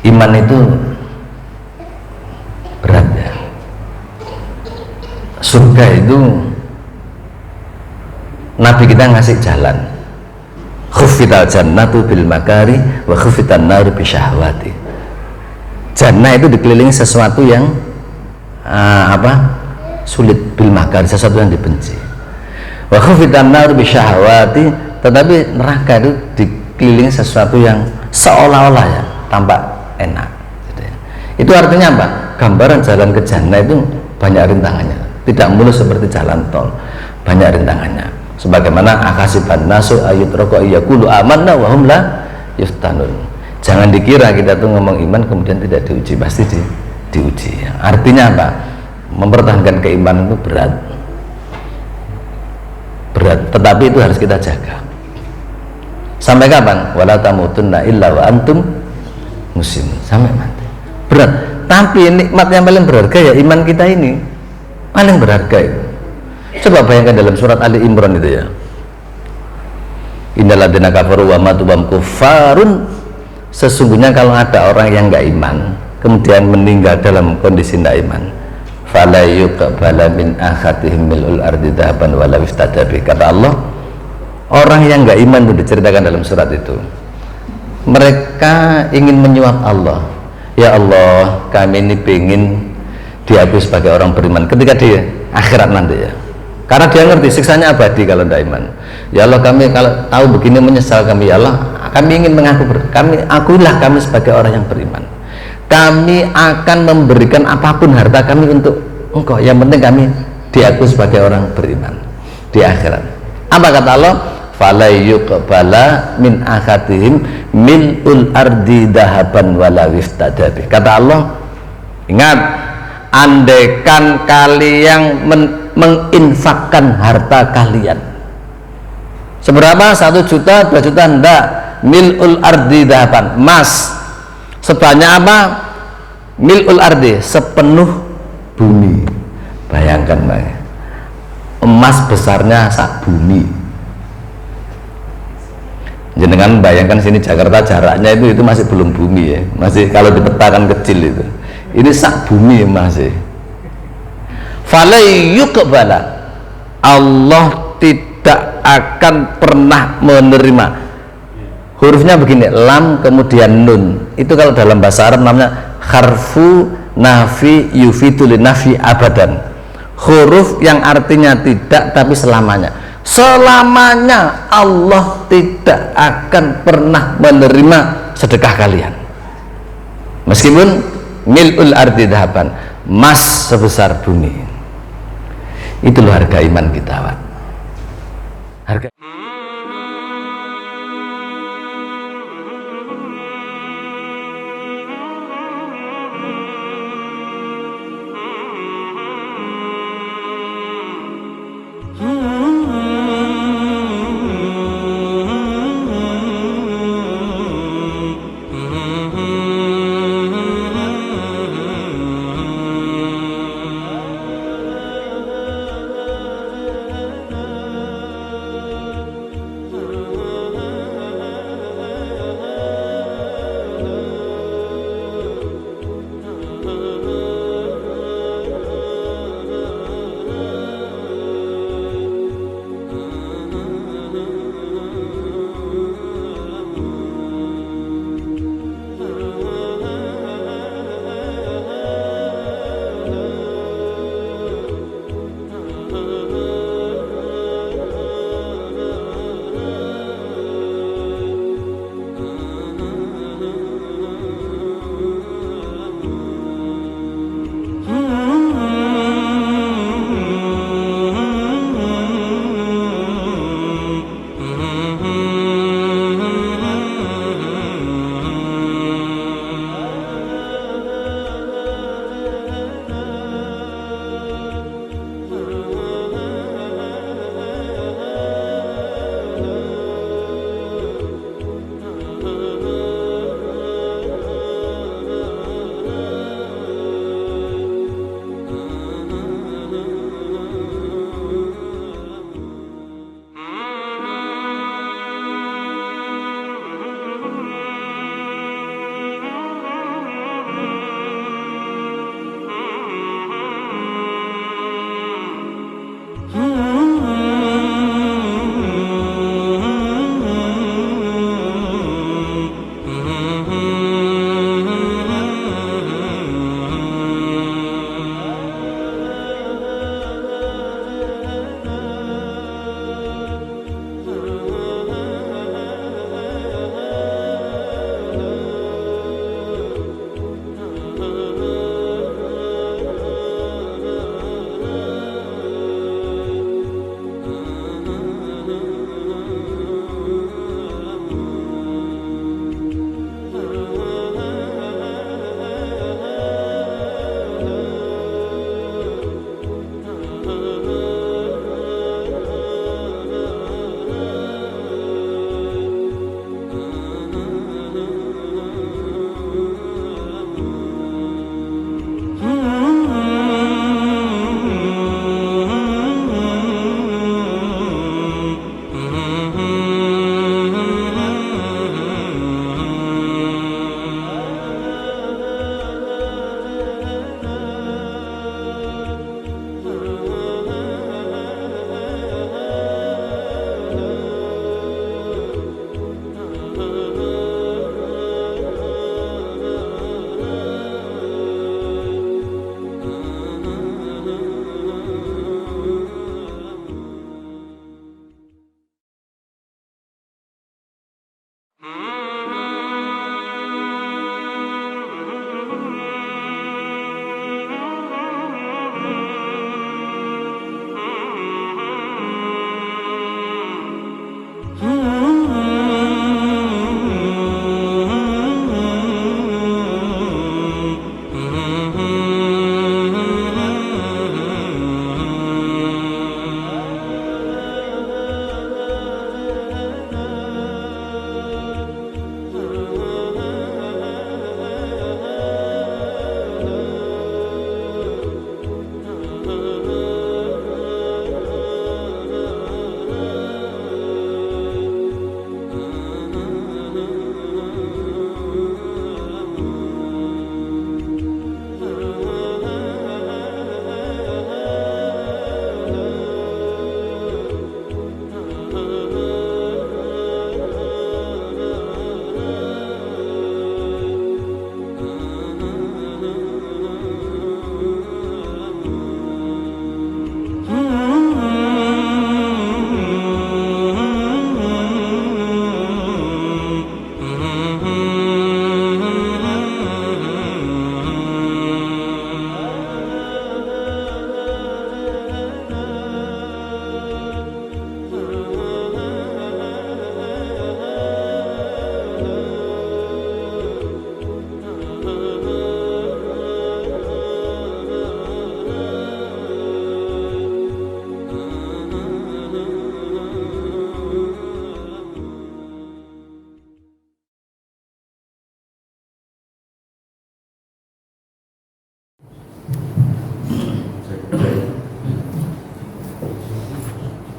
Iman itu berat ya. Surga itu Nabi kita ngasih jalan, khufital jannatu bil makari wa khufitan naru bi syahwati. Jannah itu dikelilingi sesuatu yang sulit, bil makari, sesuatu yang dibenci. Wa khufitan naru bi syahwati, tetapi neraka itu dikelilingi sesuatu yang seolah-olah ya tampak enak gitu ya. Itu artinya apa? Gambaran jalan ke jannah itu banyak rintangannya, tidak mulus seperti jalan tol, banyak rintangannya. Sebagaimana akasiban nasu ayutroko iyakulu amanna wa hum la yuftanun. Jangan dikira kita tuh ngomong iman kemudian tidak diuji, pasti diuji. Artinya apa? Mempertahankan keimanan itu berat, tetapi itu harus kita jaga. Sampai kapan? Wala tamutunna illa wa antum muslimun, sampai mati. Berat, tapi nikmat yang paling berharga ya iman kita ini, paling berharga itu. Coba bayangkan dalam surat Ali Imran itu ya, innal ladzina kafaru wa matu wa hum kuffarun, sesungguhnya kalau ada orang yang enggak iman kemudian meninggal dalam kondisi tidak iman, fala yuqbala min akhadihim mil'ul ardi dhahaban wala iftadabi. Kata Allah, orang yang enggak iman itu diceritakan dalam surat itu, mereka ingin menyuap Allah, ya Allah kami ini ingin diakui sebagai orang beriman ketika di akhirat nanti ya, karena dia ngerti siksanya abadi kalau tidak iman. Ya Allah kami kalau tahu begini menyesal kami, ya Allah kami ingin mengaku akuilah kami sebagai orang yang beriman, kami akan memberikan apapun harta kami untuk engkau, yang penting kami diakui sebagai orang beriman di akhirat. Apa kata Allah? Fala yuqbala min akhadihim mil'ul ardi dahaban wala wiftadabi. Kata Allah, ingat, andaikan kalian menginfakkan harta kalian seberapa, 1 juta, 2 juta, enggak, mil'ul ardi dahaban, emas sebanyak apa? Mil'ul ardi, sepenuh bumi. Bayangkan emas besarnya sak bumi. Jangan bayangkan sini Jakarta jaraknya itu masih belum bumi ya, masih kalau dipetakan kecil itu, ini sak bumi masih. Fala yuqbala, Allah tidak akan pernah menerima. Hurufnya begini, lam kemudian nun, itu kalau dalam bahasa Arab namanya harfu nafi yufidul nafi abadan, huruf yang artinya tidak tapi selamanya. Selamanya Allah tidak akan pernah menerima sedekah kalian, meskipun mil'ul ardi dhahaban, emas sebesar bumi. Itu loh harga iman kita, Pak. Harga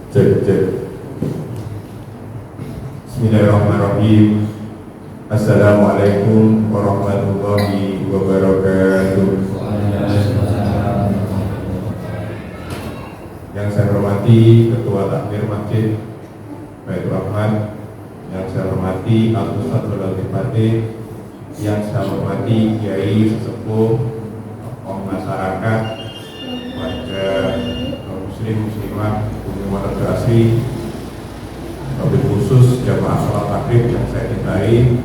Cek cek. Bismillahirrahmanirrahim. Assalamualaikum warahmatullahi wabarakatuh. Yang saya hormati Ketua Takmir Masjid Baitur Rahman, yang saya hormati Al-Ustadz Al Fatih, yang saya hormati Kiai Sesepuh, tokoh masyarakat, warga muslim muslimah Gunung Asri, wabil khusus jamaah sholat maghrib yang saya cintai.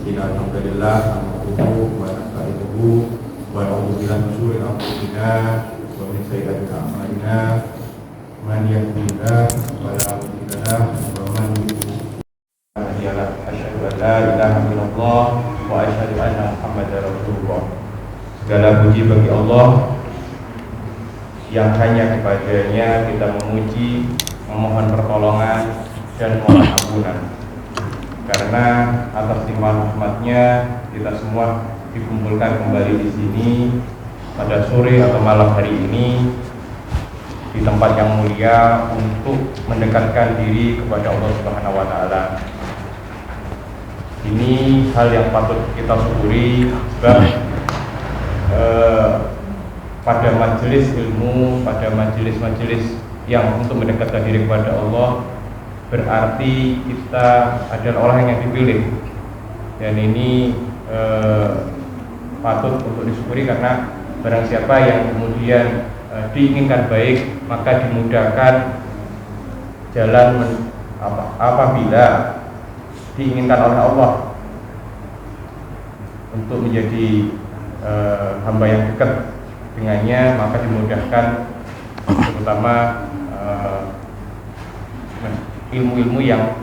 Alhamdulillah, alhamdulillah, wa nasta'inu wa na'udzubillah min syururi anfusina wa min sayyiati a'malina, man yahdihillahu fala mudilla lahu wa man yudlil asyhadu an la ilaha illallah wa asyhadu anna Muhammadar Rasulullah. Segala puji bagi Allah yang hanya kepadanya kita memuji, memohon pertolongan dan mohon ampunan. Karena atas limpahan rahmatnya kita semua dikumpulkan kembali di sini pada sore atau malam hari ini di tempat yang mulia untuk mendekatkan diri kepada Allah Subhanahu wa taala. Ini hal yang patut kita syukuri, sebab pada majelis ilmu, pada majelis-majelis yang untuk mendekatkan diri kepada Allah, berarti kita adalah orang yang dipilih, dan ini patut untuk disyukuri karena barang siapa yang kemudian diinginkan baik maka dimudahkan jalan apabila diinginkan oleh Allah untuk menjadi hamba yang dekat dengannya, maka dimudahkan terutama ilmu-ilmu yang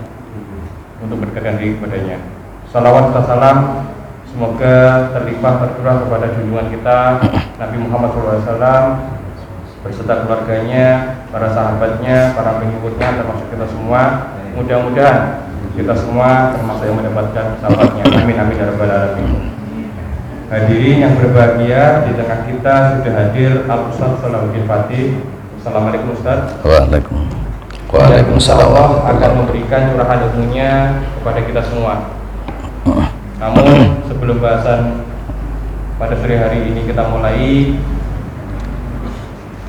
untuk berdekatan diri kepadanya. Salawat dan salam semoga terlimpah tercurah kepada junjungan kita Nabi Muhammad SAW berserta keluarganya, para sahabatnya, para pengikutnya, termasuk kita semua. Mudah-mudahan kita semua termasuk yang mendapatkan sahabatnya. Amin amin ya rabbal alamin. Hadirin yang berbahagia, di tengah kita sudah hadir Al-Ustadz Salahuddin Fatih. Assalamualaikum Ustadz. Waalaikumsalam. Allah akan memberikan curahan ilmunya kepada kita semua. Namun sebelum bahasan pada sore hari ini kita mulai,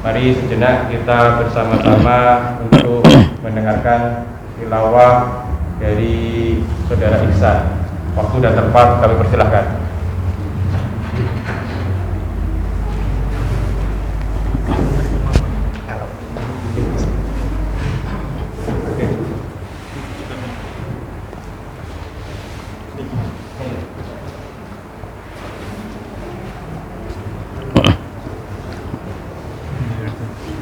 mari sejenak kita bersama-sama untuk mendengarkan tilawah dari Saudara Ihsan. Waktu dan tempat kami persilahkan. Assalamualaikum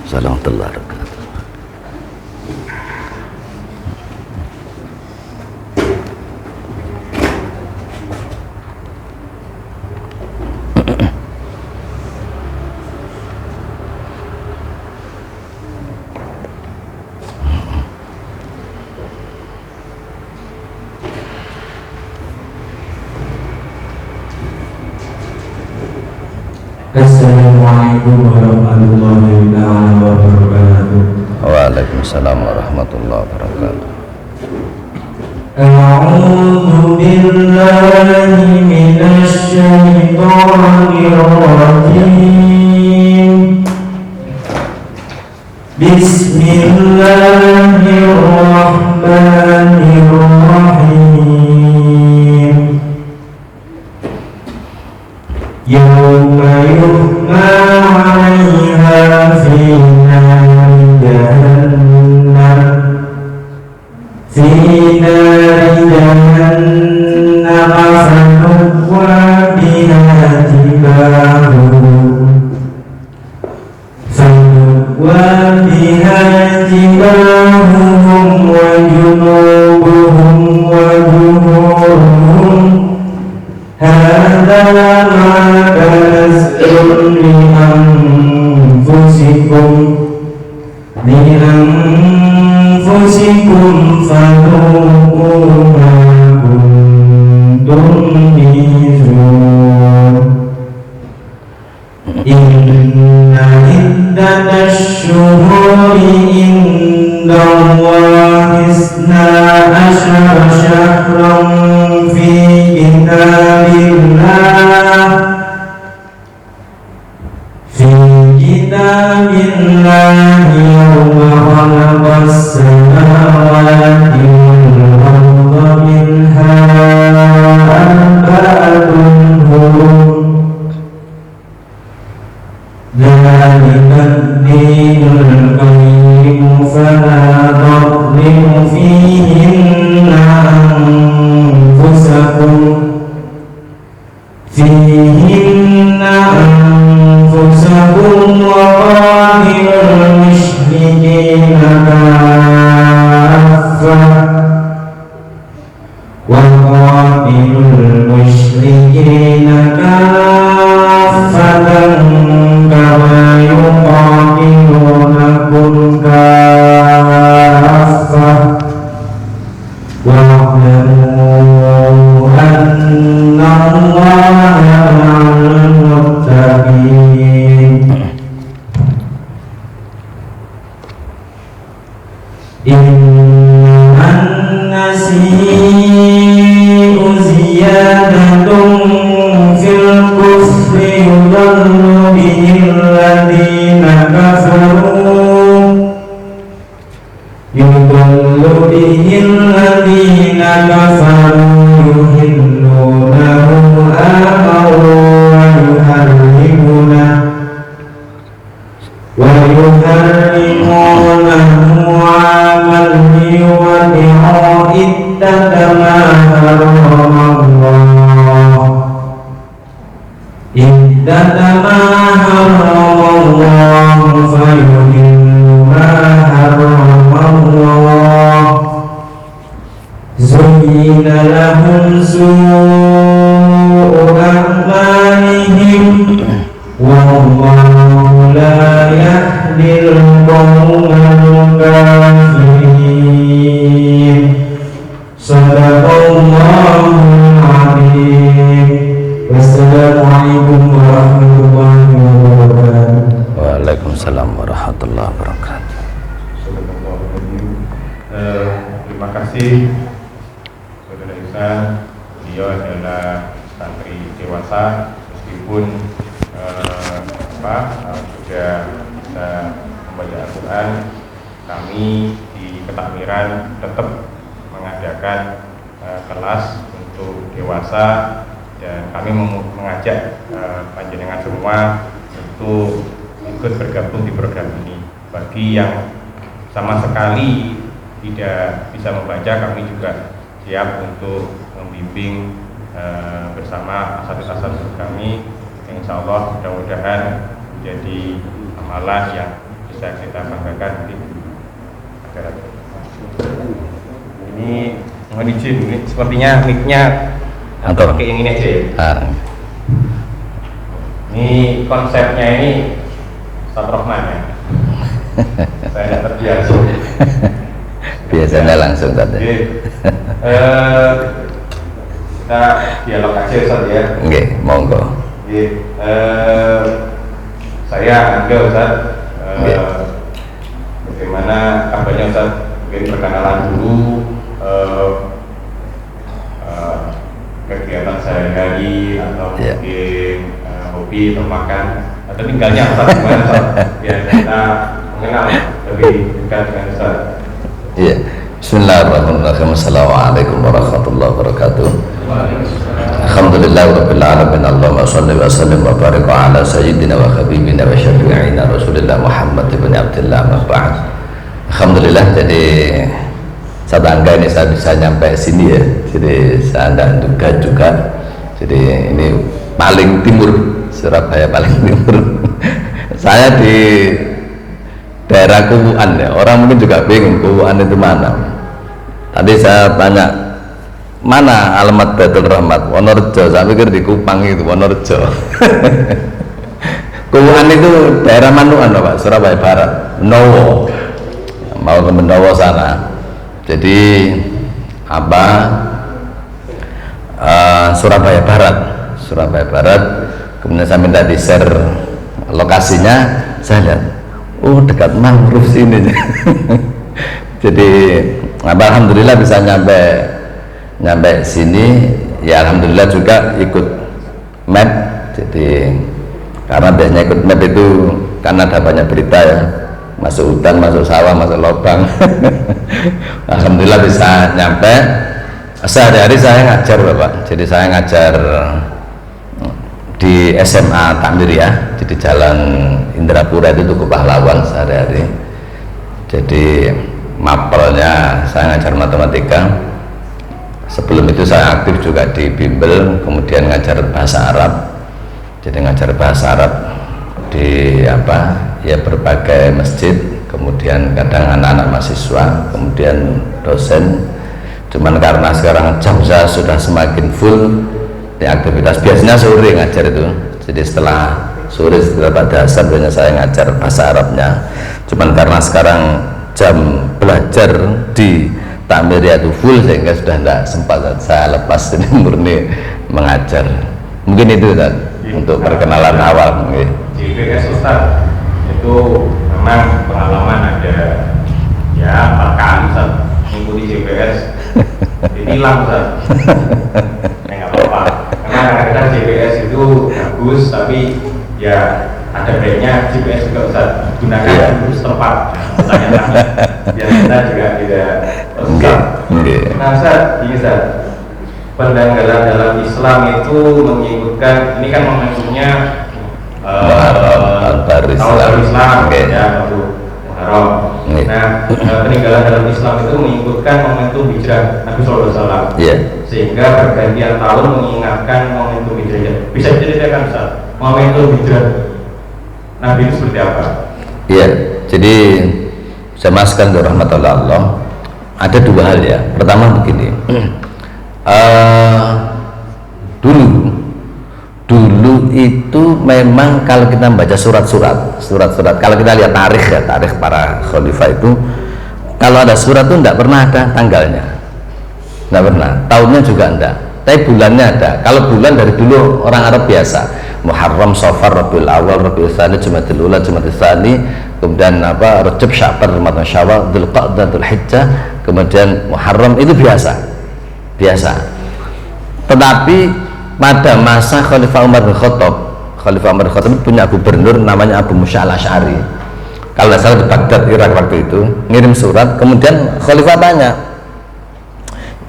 warahmatullahi wabarakatuh. Assalamualaikum warahmatullahi wabarakatuh. Waalaikumsalam warahmatullahi wabarakatuh. A'udzu billahi minasy syaithanir rajim. Bismillahirrahmanirrahim. Yawma yuhma 'alaiha fi nari jahannam fanukwa biha jibahuhum wa junubuhum wa zuhuruhum. Hadza ma kanastum li anfusikum fadhuqu ma kuntum bihi. Inna الشهور عند الله 12 شهرا في كتاب الله يوم خلق السماوات والأرض منها أربعة حرم ذلك الدين القيم فلا تظلموا فيهن أنفسكم وقاتلوا المشركين كافة كما يقاتلونكم كافة واعلموا أن الله مع المتقين إنما النسيء زيادة في الكفر يضل به الذين كفروا يحلونه آما ويحرمونه عاما ليوضعوا عدة ما حرم الله فيحلوا ما حرم الله زين لهم سوء أعمالهم والله لا يهدي القوم الكافرين صدق الله العظيم والسلام عليكم ورحمة الله وبركاته. Waalaikumsalam warahmatullahi wabarakatuh. Terima kasih Saudara Ihsan. Beliau adalah santri dewasa meskipun sudah bisa membaca Al-Quran. Kami di Ketakmiran tetap mengadakan kelas untuk dewasa dan kami mengajak panjenengan semua untuk ikut bergabung di program ini. Bagi yang sama sekali tidak bisa membaca, kami juga siap untuk membimbing bersama asatidz kami. Insya Allah mudah-mudahan menjadi amalan yang bisa kita banggakan di akhirat. Ini mohon izin, ini sepertinya mic-nya pakai yang ini aja ya. Ini konsepnya ini Ustaz Rohman ya. Saya tidak terbiasa. Biasanya langsung tadi. Kita dialog aja Ustaz ya. Oke, monggo. Saya Angga Ustaz. Bagaimana kabarnya Ustaz? Mungkin perkenalan dulu kegiatan sehari-hari atau mungkin hobi atau makan atau tinggalnya Ustaz gimana Ustaz? Biar kita mengenal lebih dekat dengan Ustaz. Iya. Bismillahirrahmanirrahim. Assalamualaikum warahmatullahi wabarakatuh. Alhamdulillahirabbil alamin. Allahumma shalli wa sallim wa barik ala sayyidina wa habibina wa syafi'ina Rasulillah Muhammad ibn Abdullah ma ba'd. Alhamdulillah, jadi satu angka ini saya bisa nyampe sini ya. Jadi saya tidak duga juga. Jadi ini paling timur, Surabaya paling timur. Saya di daerah Kuwuan ya. Orang mungkin juga bingung Kuwuan itu mana. Tadi saya tanya mana alamat Baitul Rahmat, Wonorejo. Saya pikir di Kupang itu Wonorejo. Kuwuan itu daerah Manuan Pak, Surabaya Barat, Menowo. Mau ke Menowo sana. Jadi Surabaya Barat. Kemudian saya minta di share lokasinya, saya lihat oh dekat mangrove sini. Jadi alhamdulillah bisa nyampe sini ya, alhamdulillah juga ikut map. Jadi karena biasanya ikut map itu karena ada banyak berita ya, masuk hutan, masuk sawah, masuk lubang. Alhamdulillah bisa nyampe. Sehari-hari saya ngajar Bapak, jadi saya ngajar di SMA Takmiriyah, jadi Jalan Indrapura itu Tugu Pahlawan sehari-hari. Jadi mapelnya saya ngajar matematika. Sebelum itu saya aktif juga di bimbel, kemudian ngajar bahasa Arab. Jadi ngajar bahasa Arab di berbagai masjid, kemudian kadang anak-anak mahasiswa, kemudian dosen. Cuman karena sekarang jam saya sudah semakin full di aktivitas, biasanya sore ngajar itu. Jadi setelah sore setelah pada dasar biasanya saya ngajar bahasa Arabnya. Cuman karena sekarang jam belajar di Takmiriyah itu full sehingga sudah tidak sempat saya lepas ini murni mengajar. Mungkin itu Ustaz, untuk perkenalan awal. GPS Ustaz itu memang pengalaman ada ya 4 kali Ustaz mengikuti GPS hilang Ustaz. Nggak apa-apa, karena kadang-kadang GPS itu bagus tapi ya ada baiknya GPS juga Ustaz gunakan terus tepat. Tanya-tanya biar kita juga tidak Ustaz. Nah Ustaz, ini Ustaz, pendanggalan dalam Islam itu mengikutkan, ini kan momentumnya tahun baru Islam ya, Muharram. Nah, peninggalan dalam Islam itu mengikutkan momentum hijrah Nabi SAW, sehingga pergantian tahun mengingatkan momentum hijrah. Bisa diceritakan Ustaz, momentum hijrah Nabi itu seperti apa? Iya, jadi saya masukkan ke rahmatullah Allah, ada 2 hal ya. Pertama begini, dulu itu memang kalau kita membaca surat-surat, kalau kita lihat tarikh para khalifah itu, kalau ada surat itu tidak pernah ada tanggalnya, tidak pernah, tahunnya juga enggak, tapi bulannya ada. Kalau bulan dari dulu orang Arab biasa, Muharram, Safar, Rabiul Awal, Rabiul Tsani, Jumadil Ula, Jumadil Tsani, kemudian Rajab, Sya'ban, Ramadan, Syawal, Dzulqa'dah, Dzulhijjah, kemudian Muharram, itu biasa. Tetapi pada masa Khalifah Umar bin Khattab punya gubernur namanya Abu Musa al-Asy'ari, kalau tidak salah di Baghdad, Irak waktu itu, ngirim surat. Kemudian Khalifah tanya,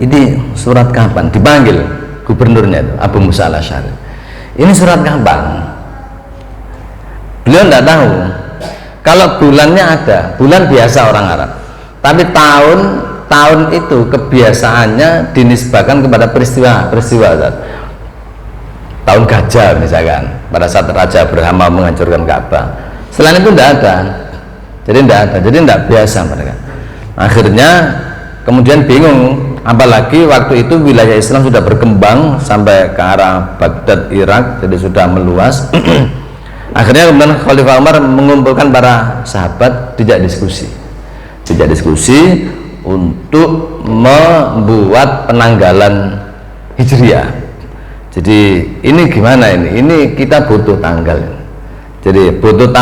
ini surat kapan? Dipanggil gubernurnya itu Abu Musa al-Asy'ari, ini surat kapan? Beliau tidak tahu. Kalau bulannya ada, bulan biasa orang Arab, tapi tahun itu kebiasaannya dinisbahkan kepada peristiwa tahun gajah misalkan, pada saat Raja Abraham mau menghancurkan Ka'bah. Selain itu tidak ada, jadi tidak biasa mereka. Akhirnya kemudian bingung, apalagi waktu itu wilayah Islam sudah berkembang sampai ke arah Baghdad, Irak, jadi sudah meluas. Akhirnya kemudian Khalifah Umar mengumpulkan para sahabat, dijak diskusi untuk membuat penanggalan Hijriah. Jadi ini gimana ini kita butuh tanggal, jadi butuh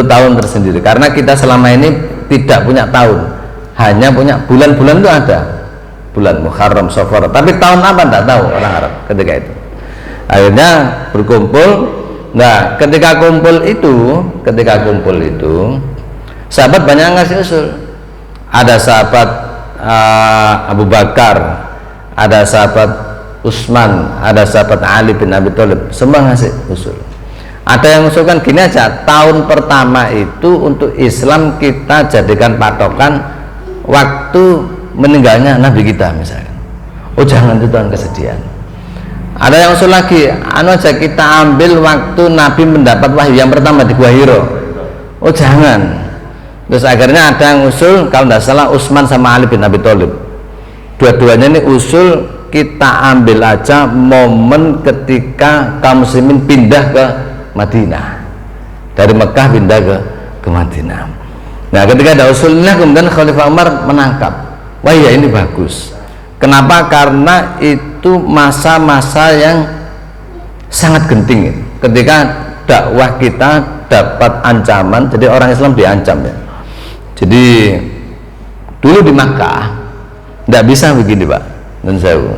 tahun tersendiri, karena kita selama ini tidak punya tahun, hanya punya bulan-bulan. Itu ada bulan Muharram, Safar, tapi tahun apa tidak tahu orang Arab ketika itu. Akhirnya berkumpul. Nah, ketika kumpul itu sahabat banyak yang ngasih usul. Ada sahabat Abu Bakar, ada sahabat Utsman, ada sahabat Ali bin Abi Thalib, semua ngasih usul. Ada yang usulkan gini aja, tahun pertama itu untuk Islam kita jadikan patokan waktu meninggalnya Nabi kita misalkan. Oh jangan, itu tahun kesedihan. Ada yang usul lagi, aja kita ambil waktu Nabi mendapat wahyu yang pertama di Gua Hiro. Oh jangan. Terus akhirnya ada yang usul, kalau tidak salah Utsman sama Ali bin Abi Thalib, dua-duanya ini usul kita ambil aja momen ketika kaum muslimin pindah ke Madinah, dari Mekah pindah ke Madinah. Nah ketika ada usulnya, kemudian Khalifah Umar menangkap, wah ya ini bagus. Kenapa? Karena itu masa-masa yang sangat genting ketika dakwah kita dapat ancaman. Jadi orang Islam diancam ya. Jadi dulu di Makkah tidak bisa begini Pak dan sewu.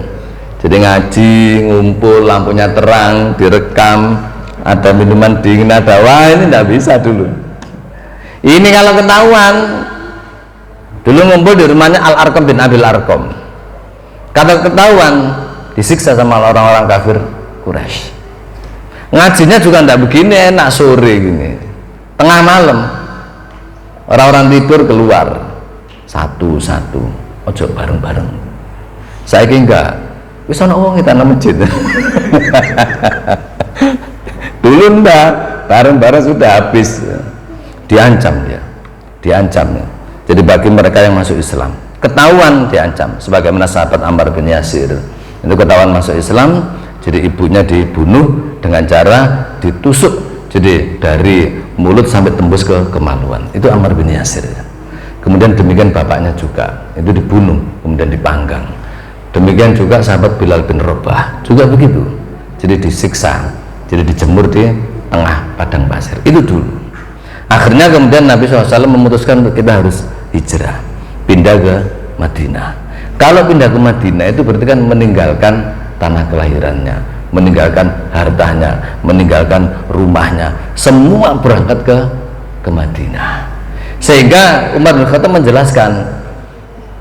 Jadi ngaji, ngumpul, lampunya terang, direkam, ada minuman dingin, ada wah, ini tidak bisa dulu. Ini kalau ketahuan, dulu ngumpul di rumahnya Al-Arqam bin Abil Arqam. Kata ketahuan, disiksa sama orang-orang kafir Quraisy. Ngajinya juga tidak begini, enak sore gini, tengah malam, orang-orang tidur keluar satu-satu, ojo bareng-bareng. Saya enggak, wis ana wong kita nang masjid. Dulu enggak, bareng-bareng sudah habis. Diancam ya, diancam ya. Jadi bagi mereka yang masuk Islam, ketahuan diancam. Sebagaimana sahabat Ammar bin Yasir, itu ketahuan masuk Islam, jadi ibunya dibunuh dengan cara ditusuk, jadi dari mulut sampai tembus ke kemaluan. Itu Ammar bin Yasir ya. Kemudian demikian bapaknya juga, itu dibunuh, kemudian dipanggang. Demikian juga sahabat Bilal bin Rabah juga begitu, jadi disiksa, jadi dijemur di tengah padang pasir. Itu dulu. Akhirnya kemudian Nabi SAW memutuskan untuk kita harus hijrah, pindah ke Madinah. Kalau pindah ke Madinah itu berarti kan meninggalkan tanah kelahirannya, meninggalkan hartanya, meninggalkan rumahnya, semua berangkat ke Madinah. Sehingga Umar bin Khattab menjelaskan,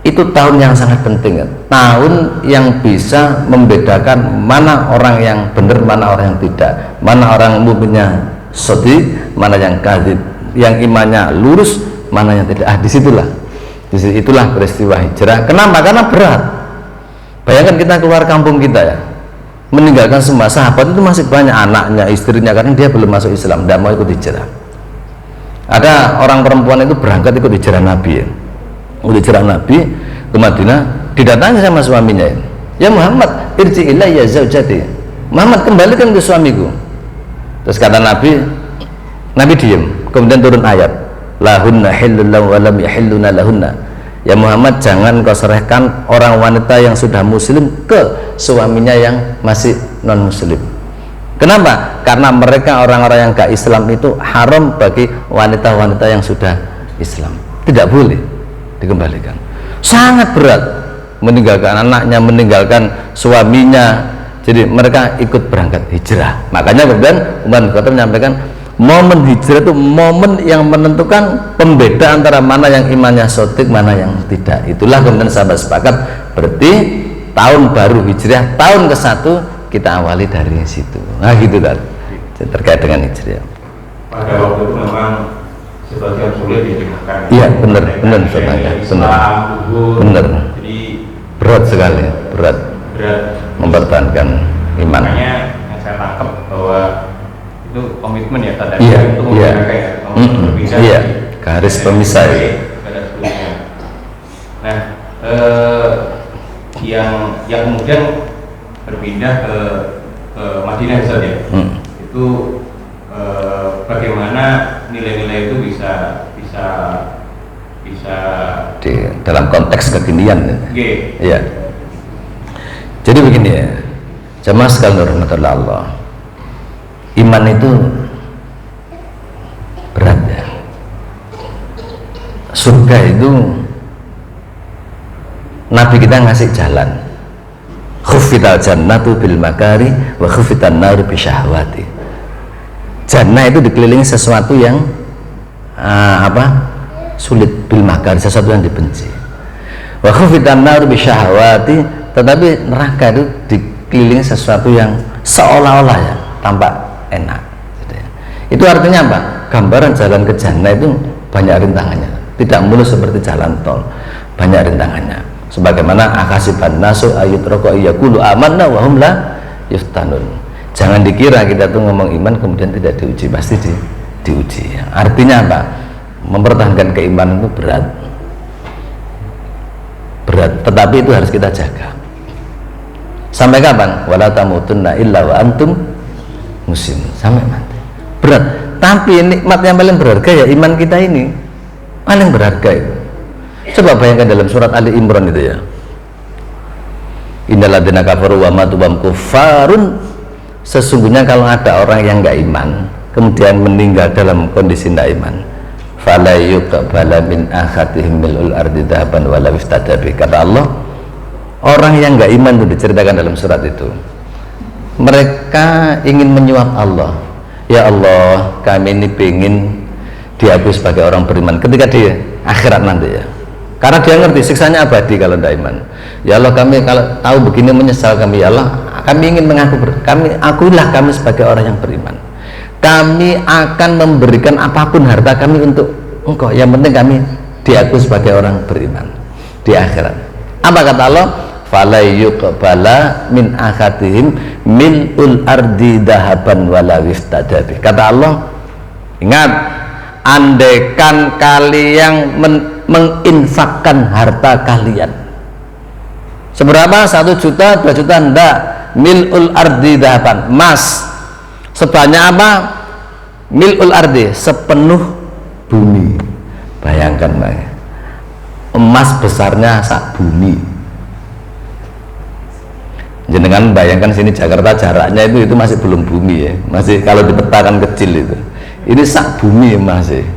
itu tahun yang sangat penting, tahun yang bisa membedakan mana orang yang benar, mana orang yang tidak, mana orang mukminnya shadiq, mana yang kadzib, yang imannya lurus, mana yang tidak. Disitulah peristiwa hijrah. Kenapa? Karena berat. Bayangkan kita keluar kampung kita ya, meninggalkan semua. Sahabat itu masih banyak anaknya, istrinya, karena dia belum masuk Islam, tidak mau ikut hijrah. Ada orang perempuan itu berangkat ikut hijrah Nabi ya. Hijrah Nabi ke Madinah, didatangi sama suaminya ya Muhammad, irji ilayya zaujati, Muhammad kembalikan ke suamiku. Terus kata Nabi diem, kemudian turun ayat, lahunna hillun lahum wa lam yahilluna lahunna. Ya Muhammad, jangan kau serahkan orang wanita yang sudah muslim ke suaminya yang masih non muslim. Kenapa? Karena mereka orang-orang yang gak Islam itu haram bagi wanita-wanita yang sudah Islam, tidak boleh dikembalikan. Sangat berat, meninggalkan anaknya, meninggalkan suaminya. Jadi mereka ikut berangkat hijrah. Makanya kemudian Umar bin Khattab menyampaikan, momen hijrah itu momen yang menentukan pembeda antara mana yang imannya shadiq, mana yang tidak. Itulah kemudian sahabat sepakat, berarti tahun baru hijrah, tahun ke-1 kita awali dari situ. Nah gitu kan, terkait dengan hijrah. Pada waktu itu memang sebagian sulit didengarkan. Iya benar benar benar. Jadi berat sekali, berat mempertahankan iman. Makanya yang saya tangkap bahwa itu komitmen ya, tanda iya, itu berbeda. Iya, garis pemisah ya. Nah, yang kemudian berpindah ke Madinah saja, itu bagaimana nilai-nilai itu bisa di dalam konteks kekinian. Iya. Jadi begini ya, jamaah sekalian rahmatullah Allah, iman itu berat ya. Surga itu Nabi kita ngasih jalan, khufital jannatu bil makari wa khufitan naru bi syahwati. Jannah itu dikelilingi sesuatu yang sulit, bil makari, sesuatu yang dibenci. Wa khufitan naru bi syahwati, tetapi neraka itu dikelilingi sesuatu yang seolah-olah ya tampak enak. Itu artinya apa? Gambaran jalan ke jannah itu banyak rintangannya, tidak mulus seperti jalan tol, banyak rintangannya. Sebagaimana akasiban nasu ayutroko iyakulu amanna wa hum la yuftanun. Jangan dikira kita tuh ngomong iman kemudian tidak diuji, pasti diuji. Artinya apa? Mempertahankan keimanan itu berat, tetapi itu harus kita jaga. Sampai kapan? Wala tamutunna illa wa antum muslimun, sampai mati. Berat, tapi nikmat yang paling berharga ya iman kita ini, paling berharga itu. Coba bayangkan dalam surat Ali Imran itu ya, innal ladzina kafaru wa matu wa hum kuffarun, sesungguhnya kalau ada orang yang nggak iman kemudian meninggal dalam kondisi tidak iman, fala yuqbala min akhadihim mil'ul ardi dhahaban wala iftada bi. Kata Allah, orang yang nggak iman itu diceritakan dalam surat itu, mereka ingin menyuap Allah, ya Allah kami ini pengen diakui sebagai orang beriman ketika di akhirat nanti ya, karena dia ngerti siksanya abadi kalau tidak iman. Ya Allah kami kalau tahu begini menyesal kami, ya Allah kami ingin mengaku akuilah kami sebagai orang yang beriman, kami akan memberikan apapun harta kami untuk engkau, yang penting kami diakui sebagai orang beriman di akhirat. Apa kata Allah? Fala yuqbala min akhadihim mil'ul ardi dhahaban wala iftada bi. Kata Allah, ingat, andaikan kalian menginfakkan harta kalian seberapa, 1 juta 2 juta, enggak, mil'ul ardi dhahaban, emas sebanyak apa? Mil'ul ardi, sepenuh bumi. Bayangkan emas besarnya sak bumi. Jenengan bayangkan sini Jakarta jaraknya itu masih belum bumi ya, masih kalau dipetakan kecil itu, ini sak bumi masih.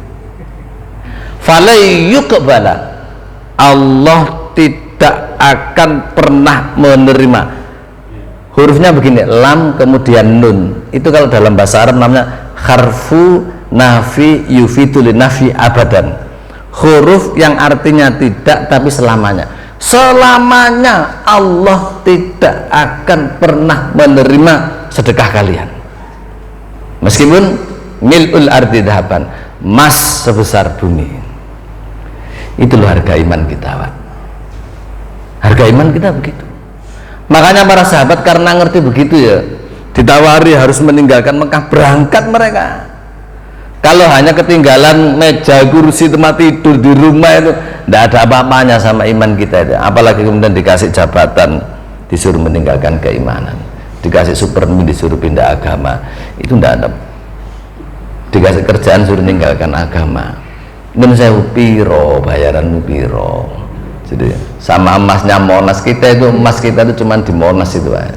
Fala yuqbala, Allah tidak akan pernah menerima. Hurufnya begini, lam kemudian nun, itu kalau dalam bahasa Arab namanya harfu nafi yufidul nafi abadan, huruf yang artinya tidak tapi selamanya. Selamanya Allah tidak akan pernah menerima sedekah kalian, meskipun mil'ul ardi dhahaban, emas sebesar bumi. Itu loh harga iman kita, Pak. Harga iman kita begitu. Makanya para sahabat karena ngerti begitu ya, ditawari harus meninggalkan Mekah, berangkat mereka. Kalau hanya ketinggalan meja, kursi, tempat tidur di rumah itu tidak ada apa-apanya sama iman kita itu. Apalagi kemudian dikasih jabatan, disuruh meninggalkan keimanan, dikasih supermi, disuruh pindah agama, itu tidak ada. Dikasih kerjaan suruh meninggalkan agama. Dan saya piro bayaran piro. Jadi sama emasnya Monas kita itu, emas kita itu cuma di Monas itu, Pak.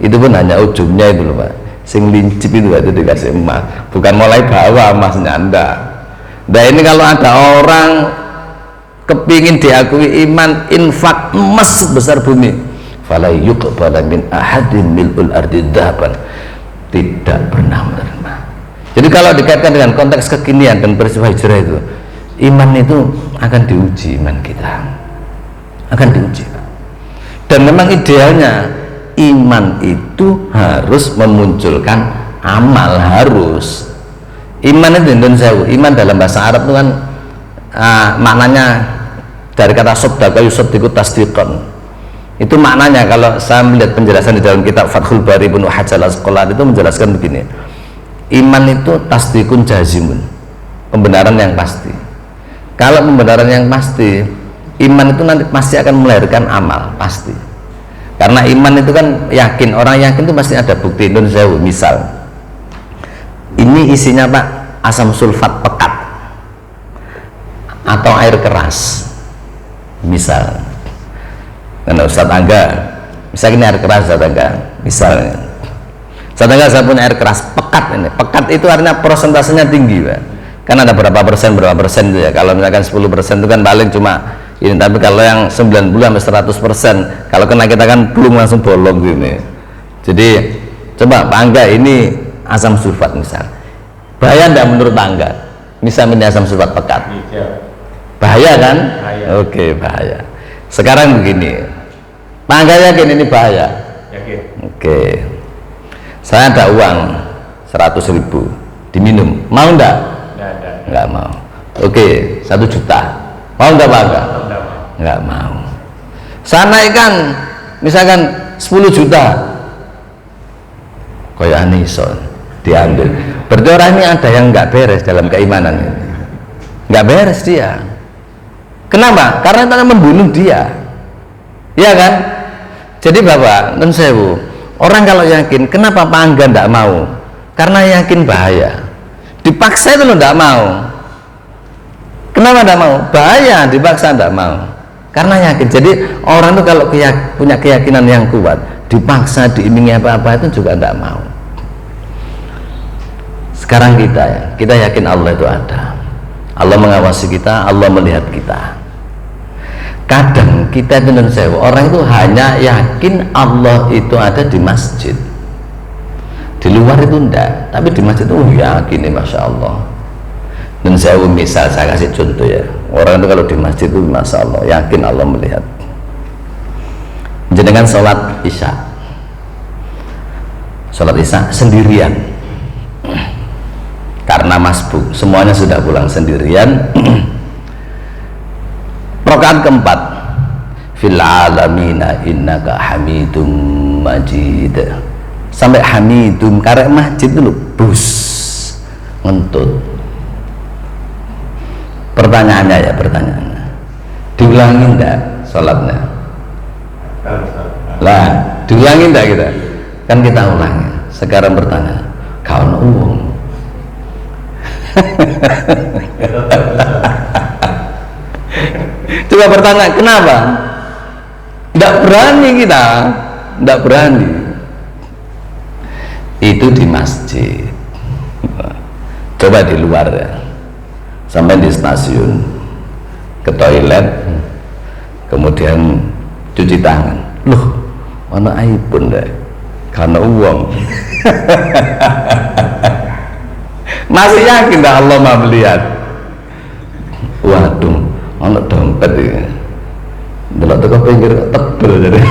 Itu pun hanya ujungnya itu loh, Pak. Sing lincip itu dikasih emas, bukan mulai bawah emasnya, enggak. Nah ini kalau ada orang kepingin diakui iman, infak emas sebesar bumi, fala yuqbala min ahadin mil'ul ardi dhahaban, tidak pernah menerima. Jadi kalau dikaitkan dengan konteks kekinian dan peristiwa hijrah itu, iman itu akan diuji, iman kita akan diuji. Dan memang idealnya iman itu harus memunculkan amal, harus. Iman itu iman dalam bahasa Arab itu kan maknanya dari kata saddaqa yusaddiqu tasdiqan. Itu maknanya, kalau saya melihat penjelasan di dalam kitab Fathul Bari Ibnu Hajar Al-Asqalani itu menjelaskan begini, iman itu tasdiqun jazimun, pembenaran yang pasti. Kalau pembenaran yang pasti, iman itu nanti pasti akan melahirkan amal, pasti. Karena iman itu kan yakin, orang yakin itu pasti ada bukti. Indonesia misal ini isinya Pak asam sulfat pekat atau air keras misal, karena Ustadz Angga misal ini air keras, Ustadz Angga misalnya, Ustadz Angga saya punya air keras pekat. Ini pekat itu artinya persentasenya tinggi, Pak. Kan ada berapa persen itu ya. Kalau misalkan 10% itu kan paling cuma ini, tapi kalau yang 90 sampai 100%, kalau kena kita kan belum langsung bolong gini. Jadi coba Pak Angga, ini asam sulfat misal, bahaya enggak menurut Pak Angga? Misal ini asam sulfat pekat, bahaya kan? Bahaya. Oke, bahaya. Sekarang begini, Pak Angga yakin ini bahaya? Yakin. Oke, saya ada uang 100.000 diminum, mau enggak? Enggak mau. Oke, 1 juta, mau enggak Pak Angga? Enggak mau. Saya naikkan misalkan 10 juta, kayak anison diambil. Berarti orang ini ada yang enggak beres dalam keimanan ini, enggak beres dia. Kenapa? Karena itu akan membunuh dia, ya kan? Jadi Bapak nun sewu, orang kalau yakin, kenapa Pak Angga enggak mau? Karena yakin bahaya, dipaksa itu lo enggak mau. Kenapa enggak mau? Bahaya, dipaksa enggak mau, karena yakin. Jadi orang itu kalau punya keyakinan yang kuat, dipaksa, diimingi apa-apa itu juga enggak mau. Sekarang kita yakin Allah itu ada, Allah mengawasi kita, Allah melihat kita. Kadang kita itu orang itu hanya yakin Allah itu ada di masjid, di luar itu enggak, tapi di masjid itu yakin nih, Masya Allah. Dan misal saya kasih contoh ya, orang itu kalau di masjid itu Masya Allah yakin Allah melihat. Jenengan sholat isya sendirian karena masbuk, semuanya sudah pulang sendirian. Rakaat keempat, fil alamina innaka hamidum majid, sampai hamidum karek masjid dulu bus ngentut. Pertanyaannya diulangi enggak sholatnya? Lah diulangi enggak kita? Kan kita ulangi. Sekarang bertanya, kawan uang coba bertanya, kenapa? Tidak berani kita, tidak berani. Itu di masjid. Coba di luar ya, sampai di stasiun, ke toilet, kemudian cuci tangan. Loh, mana iPhone deh, karena uang. Masih yakin dah Allah mau melihat? Waduh, ono dompet ini delok teko pinggir tebel jadi.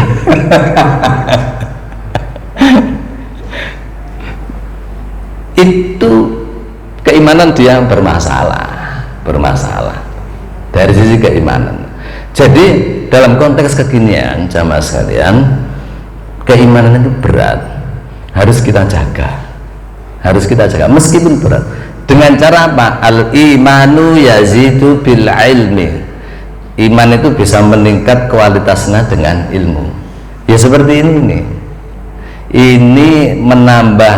Itu keimanan dia bermasalah dari sisi keimanan. Jadi dalam konteks kekinian jamaah sekalian, keimanan itu berat, harus kita jaga meskipun berat. Dengan cara apa? Al-imanu yazidu bil ilmi. Iman itu bisa meningkat kualitasnya dengan ilmu. Ya seperti ini nih. Ini menambah